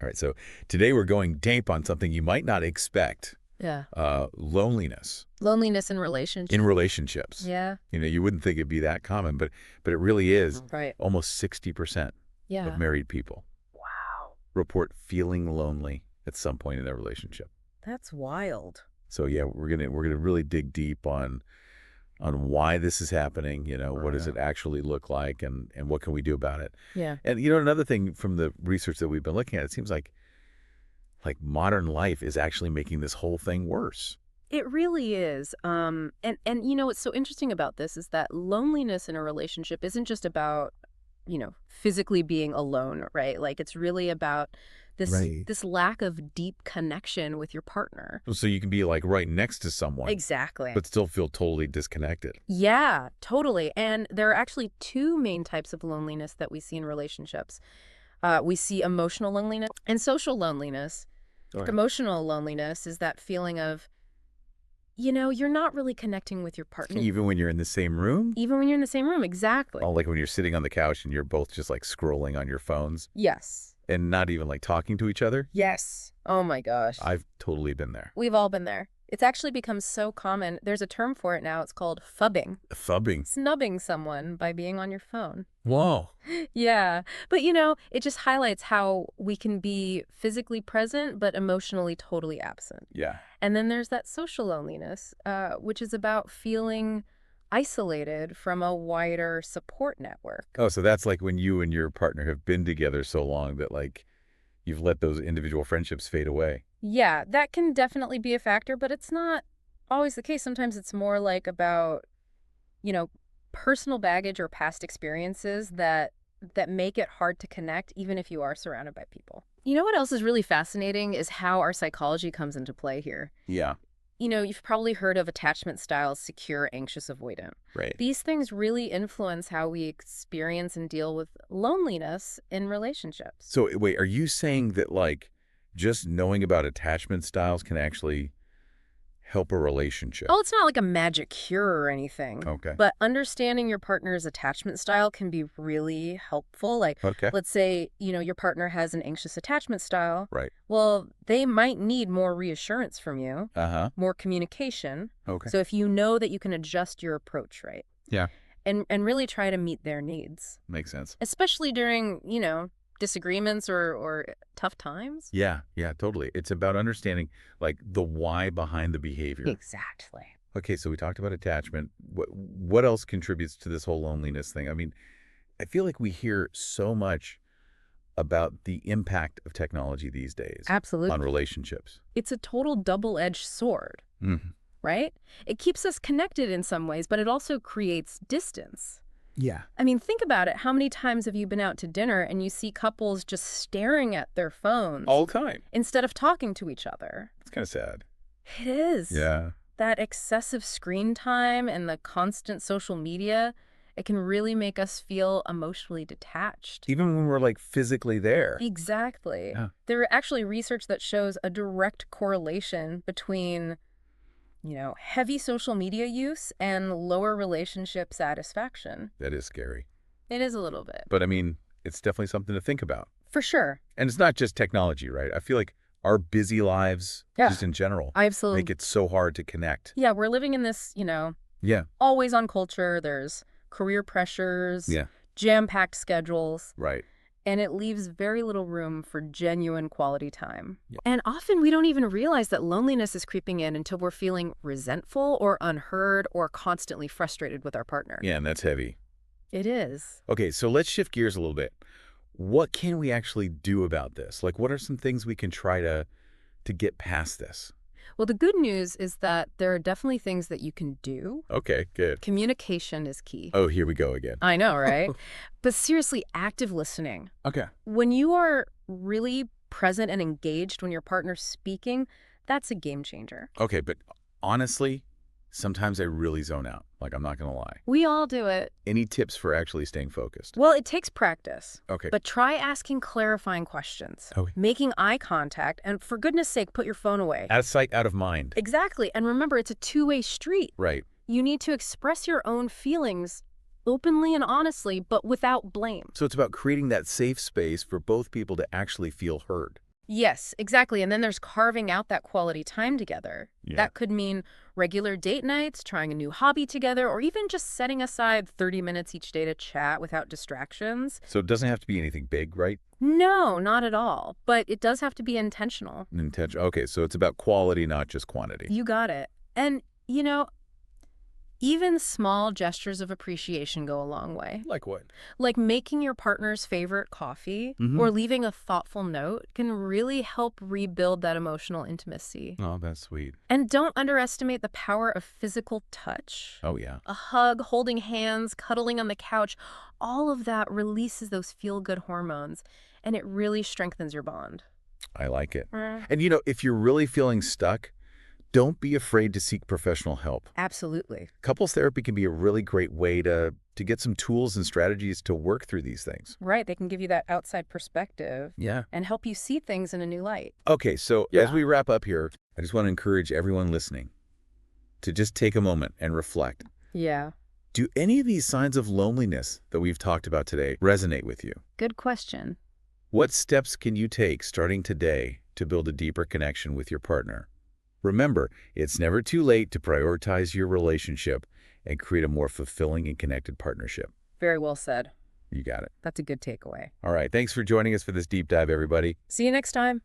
All right, so today we're going deep on something you might not expect. Yeah. Loneliness Loneliness in in relationships. relationships. Yeah. You wouldn't think it'd be that common, but it really is. Right. Almost 60% of Yeah. married people Wow. report feeling lonely at some point in their relationship. That's wild. So yeah, we're gonna really dig deep on why this is happening. What does it actually look like, and what can we do about it? Yeah. And another thing from the research that we've been looking at, it seems like modern life is actually making this whole thing worse. It really is. And what's so interesting about this is that loneliness in a relationship isn't just about, physically being alone, right? Like it's really about this Right. this lack of deep connection with your partner. So you can be like right next to someone, Exactly. but still feel totally disconnected. Yeah, totally. And there are actually two main types of loneliness that we see in relationships. We see emotional loneliness and social loneliness. Okay. Emotional loneliness is that feeling of, you're not really connecting with your partner. Even when you're in the same room? Even when you're in the same room, exactly. Oh, like when you're sitting on the couch and you're both just like scrolling on your phones Yes. and not even like talking to each other? Yes. Oh my gosh. I've totally been there. We've all been there. It's actually become so common. There's a term for it now. It's called phubbing. Phubbing. Snubbing someone by being on your phone. Whoa. Yeah. But, it just highlights how we can be physically present but emotionally totally absent. Yeah. And then there's that social loneliness, which is about feeling isolated from a wider support network. Oh, so that's like when you and your partner have been together so long that like you've let those individual friendships fade away. Yeah, that can definitely be a factor, but it's not always the case. Sometimes it's more like about, you know, personal baggage or past experiences that make it hard to connect even if you are surrounded by people. You know what else is really fascinating is how our psychology comes into play here. Yeah. You've probably heard of attachment styles, secure, anxious, avoidant. Right. These things really influence how we experience and deal with loneliness in relationships. So wait, are you saying that like just knowing about attachment styles can actually help a relationship? Oh, it's not like a magic cure or anything. Okay. But understanding your partner's attachment style can be really helpful. Like, Okay. let's say, your partner has an anxious attachment style. Right. Well, they might need more reassurance from you, Uh-huh. more communication. Okay. So if you know that you can adjust your approach, right? Yeah. And really try to meet their needs, Makes sense. especially during, disagreements or tough times. Yeah, totally. It's about understanding like the why behind the behavior. Exactly. Okay, so we talked about attachment. What else contributes to this whole loneliness thing? I mean, I feel like we hear so much about the impact of technology these days Absolutely. on relationships. It's a total double-edged sword, Mm-hmm. right? It keeps us connected in some ways, but it also creates distance. Yeah. I mean, think about it. How many times have you been out to dinner and you see couples just staring at their phones All the time. instead of talking to each other? It's kind of sad. It is. Yeah. That excessive screen time and the constant social media, it can really make us feel emotionally detached. Even when we're like physically there. Exactly. Yeah. There are actually research that shows a direct correlation between, heavy social media use and lower relationship satisfaction. That is scary. It is a little bit. But I mean, it's definitely something to think about. For sure. And it's not just technology, right? I feel like our busy lives, Yeah. just in general, Absolutely. make it so hard to connect. Yeah, we're living in this, Yeah. always on culture. There's career pressures, Yeah. jam-packed schedules, Right. and it leaves very little room for genuine quality time. Yeah. And often we don't even realize that loneliness is creeping in until we're feeling resentful or unheard or constantly frustrated with our partner. Yeah, and that's heavy. It is. Okay, so let's shift gears a little bit. What can we actually do about this? Like, what are some things we can try to get past this? Well, the good news is that there are definitely things that you can do. Okay, good. Communication is key. Oh, here we go again. I know, right? But seriously, active listening. Okay. When you are really present and engaged when your partner's speaking, that's a game changer. Okay, but honestly, sometimes I really zone out. Like, I'm not going to lie. We all do it. Any tips for actually staying focused? Well, it takes practice. Okay. But try asking clarifying questions, Okay. making eye contact, and for goodness sake, put your phone away. Out of sight, out of mind. Exactly. And remember, it's a two-way street. Right. You need to express your own feelings openly and honestly, but without blame. So it's about creating that safe space for both people to actually feel heard. Yes, exactly. And then there's carving out that quality time together. Yeah. That could mean regular date nights, trying a new hobby together, or even just setting aside 30 minutes each day to chat without distractions. So it doesn't have to be anything big, right? No, not at all. But it does have to be intentional. Intention. Okay, so it's about quality, not just quantity. You got it. And, even small gestures of appreciation go a long way. Like what? Like making your partner's favorite coffee Mm-hmm. or leaving a thoughtful note can really help rebuild that emotional intimacy. Oh, that's sweet. And don't underestimate the power of physical touch. Oh, yeah. A hug, holding hands, cuddling on the couch, all of that releases those feel-good hormones, and it really strengthens your bond. I like it. Mm. And, if you're really feeling stuck, don't be afraid to seek professional help. Absolutely. Couples therapy can be a really great way to get some tools and strategies to work through these things. Right, they can give you that outside perspective Yeah. and help you see things in a new light. Okay, so Yeah. as we wrap up here, I just want to encourage everyone listening to just take a moment and reflect. Yeah. Do any of these signs of loneliness that we've talked about today resonate with you? Good question. What steps can you take starting today to build a deeper connection with your partner? Remember, it's never too late to prioritize your relationship and create a more fulfilling and connected partnership. Very well said. You got it. That's a good takeaway. All right, thanks for joining us for this deep dive, everybody. See you next time.